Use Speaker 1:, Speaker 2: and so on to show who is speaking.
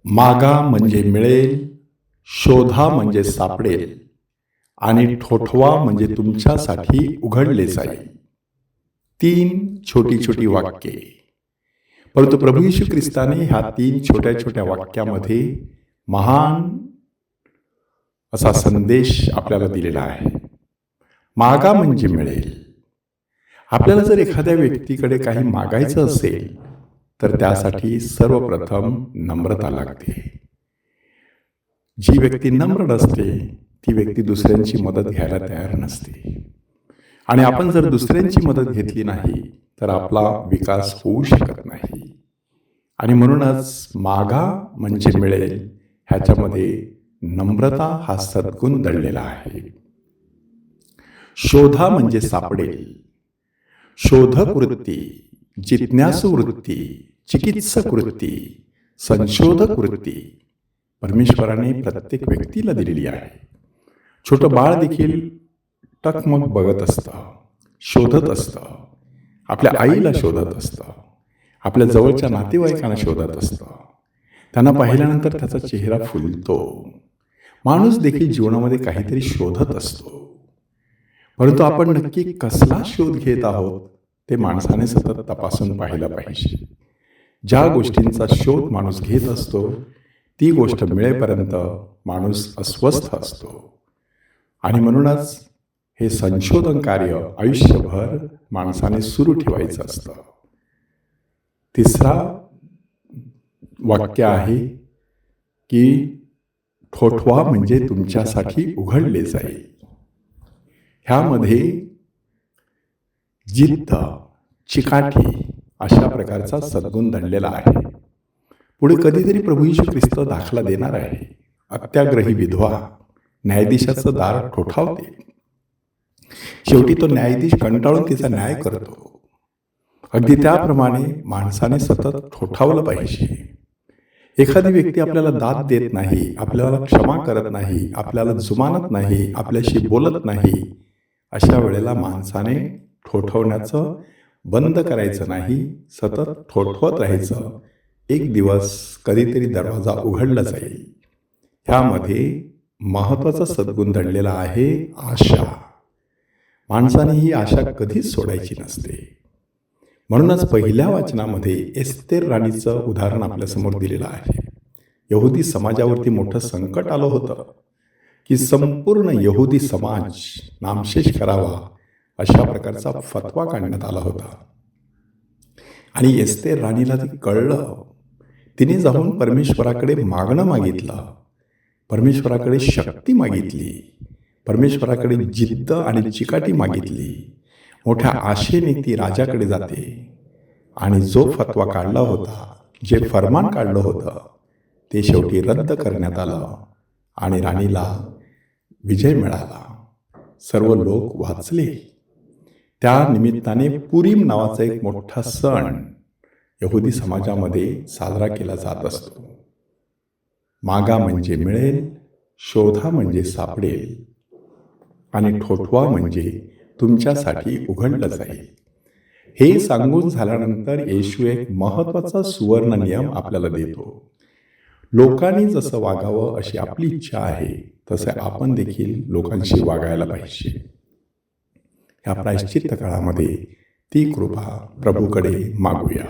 Speaker 1: मागा म्हणजे मिळेल, शोधा म्हणजे सापडेल आणि ठोठवा म्हणजे तुमच्यासाठी उघडले जाईल. 3 छोटी छोटी वाक्ये. परंतु प्रभू येशू ख्रिस्ताने ह्या 3 छोट्या छोट्या वाक्यामध्ये महान असा संदेश आपल्याला दिलेला आहे. मागा म्हणजे मिळेल. आपल्याला जर एखाद्या व्यक्तीकडे काही मागायचं असेल तर त्यासाठी सर्वप्रथम नम्रता लागते. जी व्यक्ती नम्र नसते ती व्यक्ती दुसऱ्यांची मदत घ्यायला तयार नसते. आणि आपण जर दुसऱ्यांची मदत घेतली नाही तर आपला विकास होऊ शकत नाही. आणि म्हणूनच मागा म्हणजे मिळेल ह्याच्यामध्ये नम्रता हा सद्गुण दडलेला आहे. शोधा म्हणजे सापडेल. शोधक वृत्ती, जिज्ञासू वृत्ती, चिकित्सक वृत्ती, संशोधक वृत्ती परमेश्वराने प्रत्येक व्यक्तीला दिलेली आहे. छोटं बाळ देखील टकमक बघत असतं, शोधत असतं, आपल्या आईला शोधत असतं, आपल्या जवळच्या नातेवाईकांना शोधत असतं. त्यांना पाहिल्यानंतर त्याचा चेहरा फुलतो. माणूस देखील जीवनामध्ये काहीतरी शोधत असतो. परंतु आपण नक्की कसला शोध घेत आहोत ते माणसाने सतत तपासून पाहिलं पाहिजे. ज्या गोष्टींचा शोध माणूस घेत असतो ती गोष्ट मिळेपर्यंत माणूस अस्वस्थ असतो. आणि म्हणूनच हे संशोधन कार्य आयुष्यभर माणसाने सुरू ठेवायचं असतं. तिसरा वाक्य आहे की ठोठवा म्हणजे तुमच्यासाठी उघडले जाईल. ह्यामध्ये जिद्द, चिकाटी अशा प्रकारचा सद्गुण दडलेला आहे. पुढे कधीतरी प्रभू येशू ख्रिस्त दाखला देणार आहे. अत्याग्रही विधवा न्यायाधीशाचं दार ठोठावते. शेवटी तो न्यायाधीश कंटाळून तिचा न्याय करतो. अगदी त्याप्रमाणे माणसाने सतत ठोठावलं पाहिजे. एखादी व्यक्ती आपल्याला दाद देत नाही, आपल्याला क्षमा करत नाही, आपल्याला जुमानत नाही, आपल्याशी बोलत नाही, अशा वेळेला माणसाने ठोठवण्याचं बंद करायचं नाही, सतत ठोठवत राहायचं. एक दिवस कधीतरी दरवाजा उघडला जाईल. ह्यामध्ये महत्त्वाचा सद्गुण दडलेला आहे आशा. माणसाने ही आशा कधीच सोडायची नसते. म्हणूनच पहिल्या वाचनामध्ये एस्तेर राणीचं उदाहरण आपल्यासमोर दिलेलं आहे. यहुदी समाजावरती मोठं संकट आलं होतं की संपूर्ण यहुदी समाज नामशेष करावा अशा प्रकारचा फतवा काढण्यात आला होता. आणि एस्तेर राणीला ते कळलं. तिने जाऊन परमेश्वराकडे मागणं मागितलं, परमेश्वराकडे शक्ती मागितली, परमेश्वराकडे जिद्द आणि चिकाटी मागितली. मोठ्या आशेने ती राजाकडे जाते आणि जो फतवा काढला होता, जे फरमान काढलं होतं ते शेवटी रद्द करण्यात आलं आणि राणीला विजय मिळाला. सर्व लोक वाचले. त्या निमित्ताने पुरीम नावाचा एक मोठा सण यहुदी समाजामध्ये साजरा केला जात असतो. मागा म्हणजे मिळेल, शोधा म्हणजे सापडेल आणि ठोठवा म्हणजे तुमच्यासाठी उघडलं जाईल. हे सांगून झाल्यानंतर येशू एक महत्त्वाचा सुवर्ण नियम आपल्याला देतो. लोकांनी जसं वागावं अशी आपली इच्छा आहे तसे आपण देखील लोकांशी वागायला पाहिजे. या प्रायश्चित्त काळामध्ये ती कृपा प्रभूकडे मागूया.